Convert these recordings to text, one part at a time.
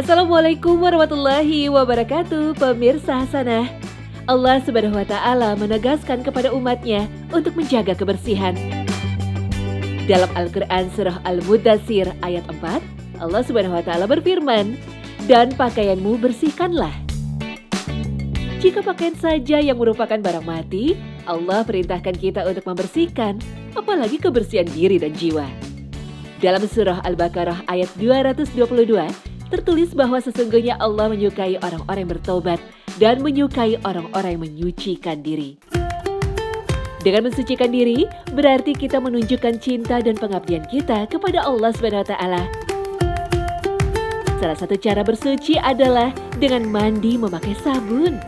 Assalamualaikum warahmatullahi wabarakatuh, pemirsa Hasanah. Allah Subhanahu wa Ta'ala menegaskan kepada umatnya untuk menjaga kebersihan. Dalam Al-Quran Surah Al-Mudaththir ayat 4, Allah Subhanahu wa Ta'ala berfirman, "Dan pakaianmu bersihkanlah." Jika pakaian saja yang merupakan barang mati, Allah perintahkan kita untuk membersihkan, apalagi kebersihan diri dan jiwa. Dalam Surah Al-Baqarah ayat 222, tertulis bahwa sesungguhnya Allah menyukai orang-orang yang bertobat dan menyukai orang-orang yang menyucikan diri. Dengan mensucikan diri, berarti kita menunjukkan cinta dan pengabdian kita kepada Allah SWT. Salah satu cara bersuci adalah dengan mandi memakai sabun.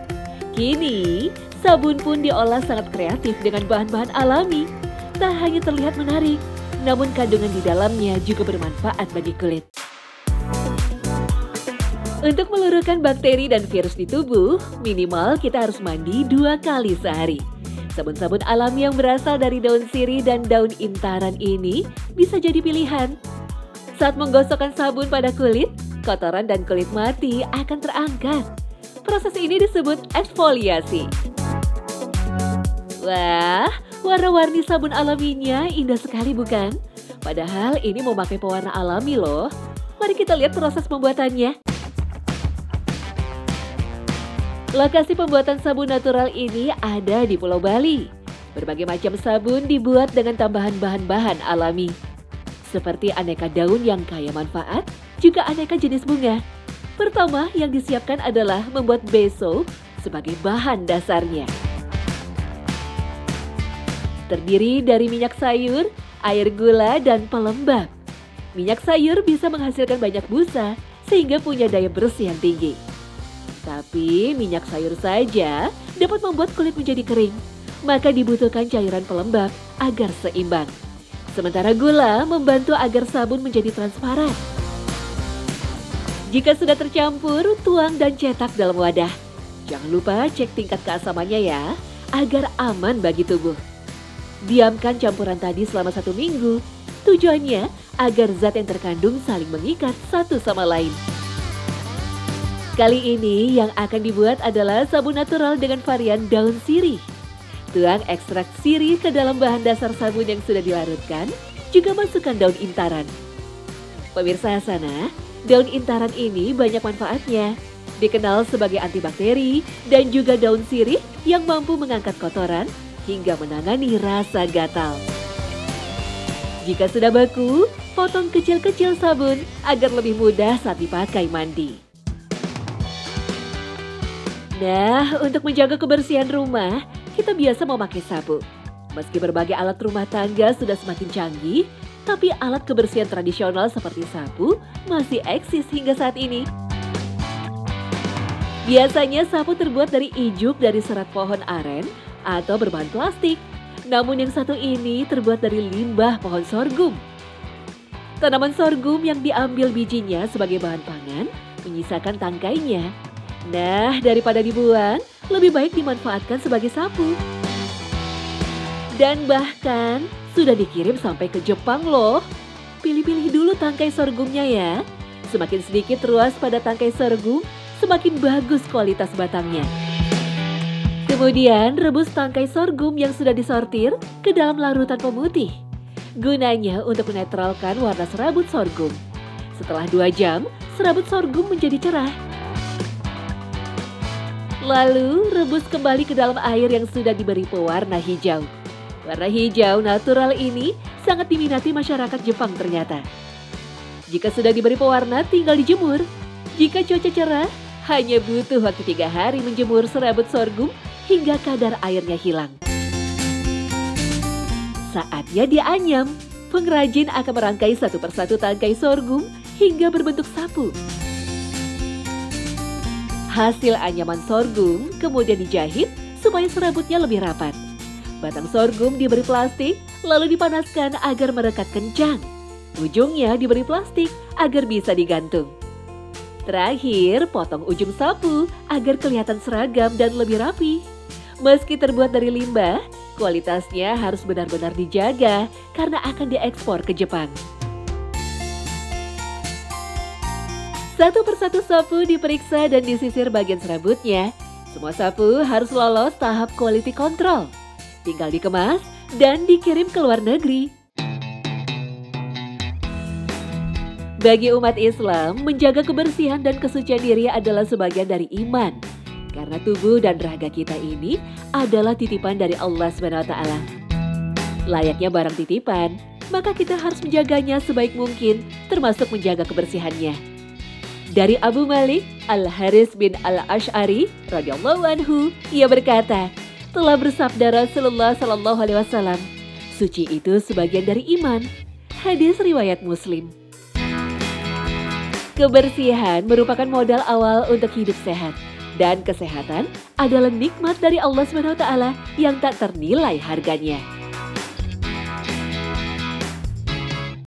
Kini, sabun pun diolah sangat kreatif dengan bahan-bahan alami. Tak hanya terlihat menarik, namun kandungan di dalamnya juga bermanfaat bagi kulit. Untuk meluruhkan bakteri dan virus di tubuh, minimal kita harus mandi 2 kali sehari. Sabun-sabun alami yang berasal dari daun sirih dan daun intaran ini bisa jadi pilihan. Saat menggosokkan sabun pada kulit, kotoran dan kulit mati akan terangkat. Proses ini disebut eksfoliasi. Wah, warna-warni sabun alaminya indah sekali bukan? Padahal ini memakai pewarna alami loh. Mari kita lihat proses pembuatannya. Lokasi pembuatan sabun natural ini ada di Pulau Bali. Berbagai macam sabun dibuat dengan tambahan bahan-bahan alami. Seperti aneka daun yang kaya manfaat, juga aneka jenis bunga. Pertama yang disiapkan adalah membuat beso sebagai bahan dasarnya. Terdiri dari minyak sayur, air gula, dan pelembab. Minyak sayur bisa menghasilkan banyak busa sehingga punya daya bersih yang tinggi. Tapi minyak sayur saja dapat membuat kulit menjadi kering, maka dibutuhkan cairan pelembab agar seimbang. Sementara gula membantu agar sabun menjadi transparan. Jika sudah tercampur, tuang dan cetak dalam wadah. Jangan lupa cek tingkat keasamannya ya, agar aman bagi tubuh. Diamkan campuran tadi selama 1 minggu. Tujuannya agar zat yang terkandung saling mengikat satu sama lain. Kali ini yang akan dibuat adalah sabun natural dengan varian daun sirih. Tuang ekstrak sirih ke dalam bahan dasar sabun yang sudah dilarutkan, juga masukkan daun intaran. Pemirsa Hasanah, daun intaran ini banyak manfaatnya. Dikenal sebagai antibakteri dan juga daun sirih yang mampu mengangkat kotoran hingga menangani rasa gatal. Jika sudah baku, potong kecil-kecil sabun agar lebih mudah saat dipakai mandi. Nah, untuk menjaga kebersihan rumah, kita biasa memakai sapu. Meski berbagai alat rumah tangga sudah semakin canggih, tapi alat kebersihan tradisional seperti sapu masih eksis hingga saat ini. Biasanya sapu terbuat dari ijuk dari serat pohon aren atau berbahan plastik. Namun yang satu ini terbuat dari limbah pohon sorghum. Tanaman sorghum yang diambil bijinya sebagai bahan pangan, menyisakan tangkainya. Nah, daripada dibuang, lebih baik dimanfaatkan sebagai sapu. Dan bahkan sudah dikirim sampai ke Jepang loh. Pilih-pilih dulu tangkai sorghumnya ya. Semakin sedikit ruas pada tangkai sorghum, semakin bagus kualitas batangnya. Kemudian rebus tangkai sorghum yang sudah disortir ke dalam larutan pemutih. Gunanya untuk menetralkan warna serabut sorghum. Setelah 2 jam, serabut sorghum menjadi cerah. Lalu rebus kembali ke dalam air yang sudah diberi pewarna hijau. Warna hijau natural ini sangat diminati masyarakat Jepang ternyata. Jika sudah diberi pewarna, tinggal dijemur. Jika cuaca cerah, hanya butuh waktu 3 hari menjemur serabut sorghum hingga kadar airnya hilang. Saatnya dianyam. Pengrajin akan merangkai satu persatu tangkai sorghum hingga berbentuk sapu. Hasil anyaman sorghum kemudian dijahit supaya serabutnya lebih rapat. Batang sorghum diberi plastik lalu dipanaskan agar merekat kencang. Ujungnya diberi plastik agar bisa digantung. Terakhir, potong ujung sapu agar kelihatan seragam dan lebih rapi. Meski terbuat dari limbah, kualitasnya harus benar-benar dijaga karena akan diekspor ke Jepang. Satu persatu sapu diperiksa dan disisir bagian serabutnya. Semua sapu harus lolos tahap quality control. Tinggal dikemas dan dikirim ke luar negeri. Bagi umat Islam, menjaga kebersihan dan kesucian diri adalah sebagian dari iman. Karena tubuh dan raga kita ini adalah titipan dari Allah SWT. Layaknya barang titipan, maka kita harus menjaganya sebaik mungkin, termasuk menjaga kebersihannya. Dari Abu Malik Al-Haris bin Al-Ash'ari radhiyallahu anhu, ia berkata, telah bersabda Rasulullah SAW, suci itu sebagian dari iman. Hadis riwayat Muslim. Kebersihan merupakan modal awal untuk hidup sehat. Dan kesehatan adalah nikmat dari Allah SWT yang tak ternilai harganya.